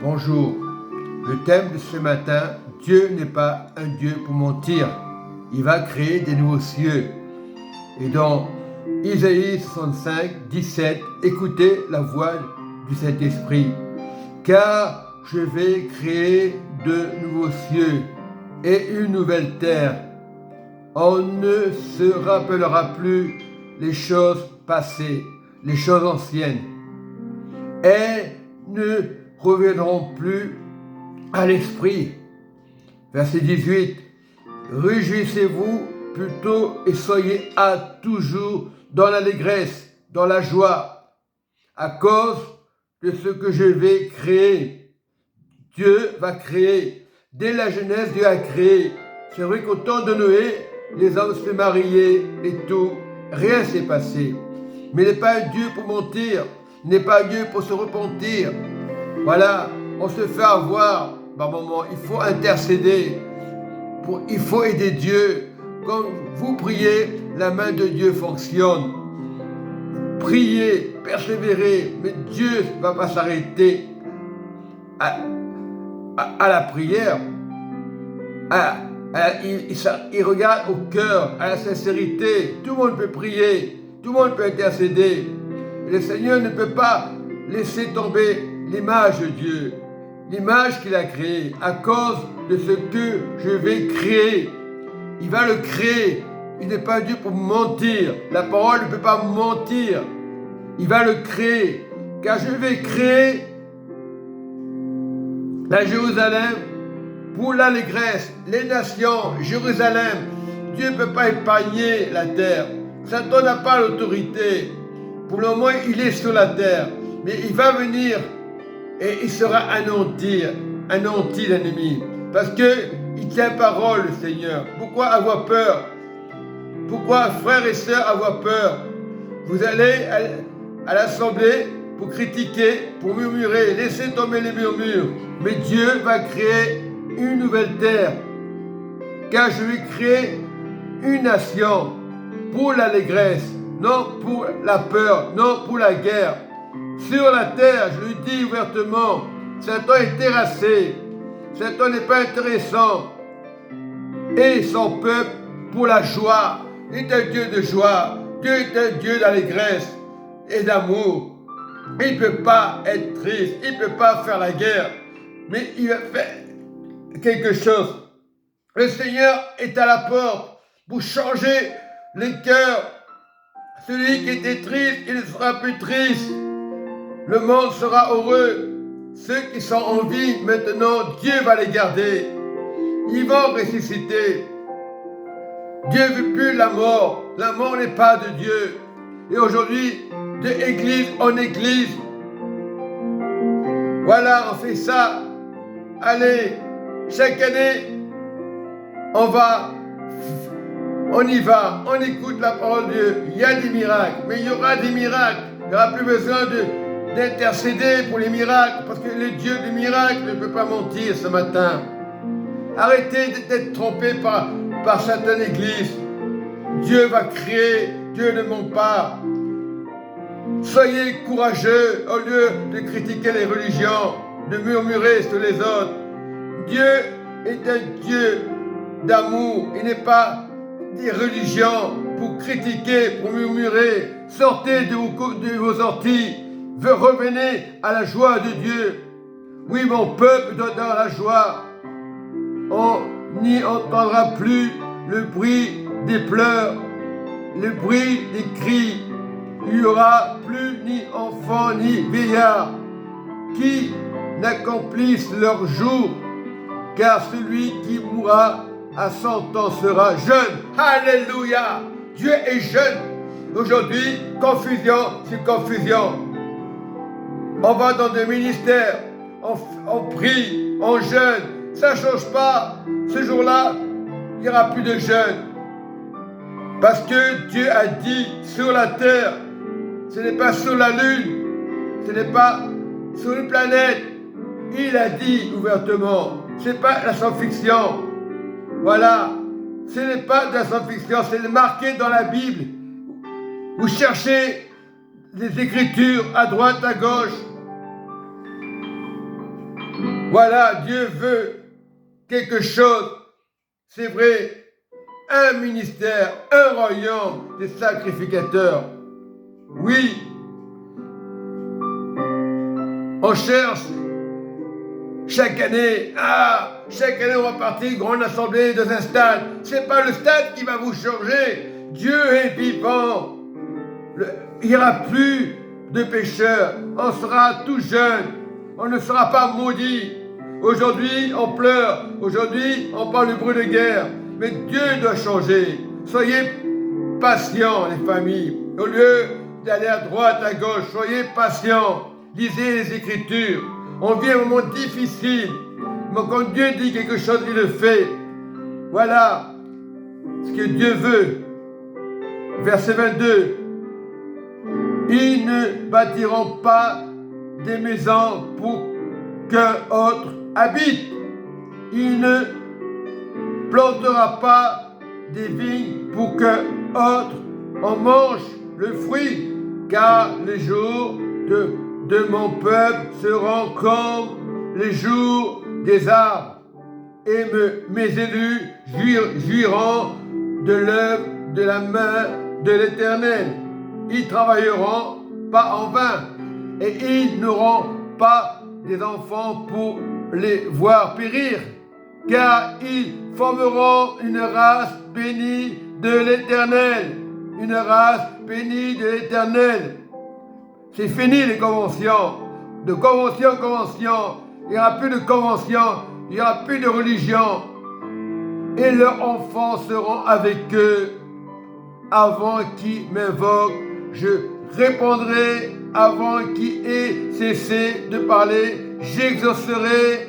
Bonjour. Le thème de ce matin, Dieu n'est pas un Dieu pour mentir. Il va créer des nouveaux cieux. Et dans Isaïe 65, 17, écoutez la voix du Saint-Esprit. Car je vais créer de nouveaux cieux et une nouvelle terre. On ne se rappellera plus les choses passées, les choses anciennes. Elles ne reviendront plus à l'esprit. Verset 18. Réjouissez-vous plutôt et soyez toujours dans l'allégresse, dans la joie, à cause de ce que je vais créer. Dieu va créer. Dès la Genèse, Dieu a créé. C'est vrai qu'au temps de Noé, les hommes se mariaient et tout. Rien s'est passé. Mais il n'est pas un Dieu pour mentir. Il n'est pas un Dieu pour se repentir. Voilà, on se fait avoir par moment. Il faut intercéder. Il faut aider Dieu. Quand vous priez, la main de Dieu fonctionne. Priez, persévérez, mais Dieu ne va pas s'arrêter à la prière. Il regarde au cœur, à la sincérité. Tout le monde peut prier, tout le monde peut intercéder. Et le Seigneur ne peut pas laisser tomber l'image de Dieu, l'image qu'il a créée, à cause de ce que je vais créer. Il va le créer. Il n'est pas Dieu pour mentir. La parole ne peut pas mentir. Il va le créer. Car je vais créer la Jérusalem pour l'allégresse, les nations, Jérusalem. Dieu ne peut pas épargner la terre. Satan n'a pas l'autorité. Pour le moment, il est sur la terre. Mais il va venir et il sera anéanti l'ennemi. Parce qu'il tient parole, le Seigneur. Pourquoi avoir peur? Pourquoi, frères et sœurs, avoir peur? Vous allez à l'assemblée pour critiquer, pour murmurer. Laissez tomber les murmures. Mais Dieu va créer une nouvelle terre. Car je vais créer une nation pour l'allégresse, non pour la peur, non pour la guerre. Sur la terre, je le dis ouvertement, Satan est terrassé. Satan n'est pas intéressant. Et son peuple pour la joie. Il est un Dieu de joie. Dieu est un Dieu d'allégresse et d'amour. Il ne peut pas être triste. Il ne peut pas faire la guerre. Mais il va faire quelque chose. Le Seigneur est à la porte pour changer les cœurs. Celui qui était triste, il ne sera plus triste. Le monde sera heureux. Ceux qui sont en vie, maintenant, Dieu va les garder. Ils vont ressusciter. Dieu ne veut plus la mort. La mort n'est pas de Dieu. Et aujourd'hui, de église en église, voilà, on fait ça. Allez, chaque année, on y va, on écoute la parole de Dieu. Il y a des miracles, mais il y aura des miracles. Il n'y aura plus besoin d'intercéder pour les miracles, parce que le Dieu des miracles ne peut pas mentir ce matin. Arrêtez d'être trompés par certaines églises. Dieu va créer, Dieu ne ment pas. Soyez courageux au lieu de critiquer les religions, de murmurer sur les autres. Dieu est un Dieu d'amour. Il n'est pas des religions pour critiquer, pour murmurer. Sortez de vos orties. Revenez à la joie de Dieu. Oui, mon peuple doit dans la joie. On n'y entendra plus le bruit des pleurs, le bruit des cris. Il n'y aura plus ni enfants ni vieillards qui n'accomplissent leur jour, car celui qui mourra à 100 ans sera jeune. Alléluia! Dieu est jeune. Aujourd'hui, confusion sur confusion. On va dans des ministères, on prie, on jeûne. Ça ne change pas. Ce jour-là, il n'y aura plus de jeûne. Parce que Dieu a dit sur la terre, ce n'est pas sur la lune, ce n'est pas sur une planète. Il a dit ouvertement, ce n'est pas la science-fiction. Voilà, ce n'est pas de la science-fiction, c'est marqué dans la Bible. Vous cherchez des écritures à droite, à gauche. Voilà, Dieu veut quelque chose, c'est vrai, un ministère, un royaume des sacrificateurs. Oui, on cherche chaque année, on va partir, grande assemblée dans un stade. C'est pas le stade qui va vous changer. Dieu est vivant. Il n'y aura plus de pécheurs. On sera tout jeune. On ne sera pas maudit. Aujourd'hui, on pleure. Aujourd'hui, on parle du bruit de guerre. Mais Dieu doit changer. Soyez patients, les familles. Au lieu d'aller à droite, à gauche, soyez patients. Lisez les Écritures. On vit un moment difficile. Mais quand Dieu dit quelque chose, il le fait. Voilà ce que Dieu veut. Verset 22. Ils ne bâtiront pas des maisons pour qu'un autre habite. Il ne plantera pas des vignes pour qu'un autre en mange le fruit, car les jours de mon peuple seront comme les jours des arbres, et mes élus jouiront de l'œuvre de la main de l'Éternel. Ils travailleront pas en vain, et ils n'auront pas des enfants pour les voir périr, car ils formeront une race bénie de l'Éternel. Une race bénie de l'Éternel. C'est fini les conventions. De convention en convention. Il n'y aura plus de convention. Il n'y aura plus de religion. Et leurs enfants seront avec eux. Avant qu'ils m'invoquent, je répondrai. Avant qu'ils aient cessé de parler, j'exaucerai.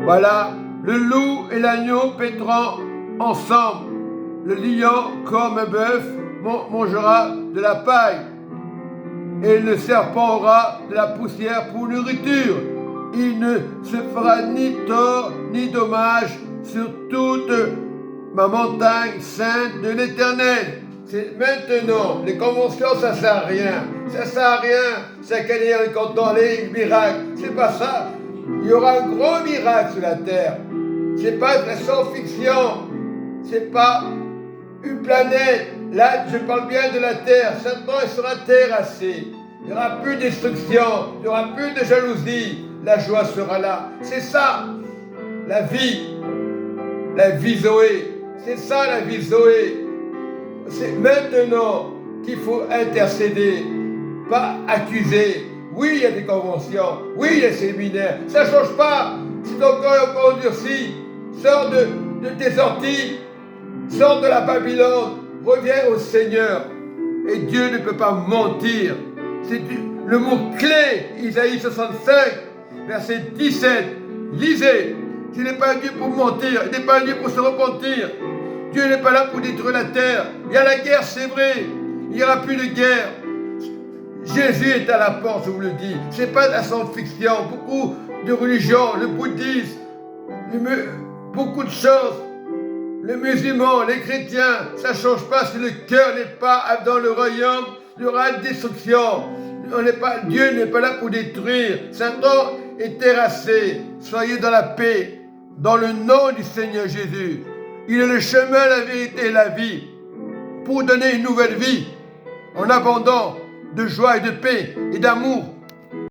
Voilà, le loup et l'agneau paîtront ensemble. Le lion, comme un bœuf, mangera de la paille. Et le serpent aura de la poussière pour nourriture. Il ne se fera ni tort ni dommage sur toute ma montagne sainte de l'Éternel. C'est maintenant, les conventions, ça ne sert à rien. Ça ne sert à rien, chaque année on compte les miracles. C'est pas ça. Il y aura un gros miracle sur la terre. C'est pas de la science-fiction. C'est pas une planète. Là, je parle bien de la terre. Satan, il sera terrassé. Il n'y aura plus de destruction. Il n'y aura plus de jalousie. La joie sera là. C'est ça, la vie. La vie Zoé. C'est ça, la vie Zoé. C'est maintenant qu'il faut intercéder, pas accuser. Oui, il y a des conventions. Oui, il y a des séminaires. Ça ne change pas. Si ton corps est encore endurci, sors de tes orties. Sors de la Babylone. Reviens au Seigneur. Et Dieu ne peut pas mentir. C'est le mot clé, Isaïe 65, verset 17. Lisez. Il n'est pas un Dieu pour mentir. Il n'est pas un Dieu pour se repentir. Dieu n'est pas là pour détruire la terre. Il y a la guerre, c'est vrai. Il n'y aura plus de guerre. Jésus est à la porte, je vous le dis. Ce n'est pas de la science-fiction. Beaucoup de religions, le bouddhisme, beaucoup de choses. Les musulmans, les chrétiens, ça ne change pas si le cœur n'est pas dans le royaume. Il y aura une destruction. Dieu n'est pas là pour détruire. Satan est terrassé. Soyez dans la paix. Dans le nom du Seigneur Jésus. Il est le chemin, la vérité et la vie. Pour donner une nouvelle vie. En abondant de joie et de paix et d'amour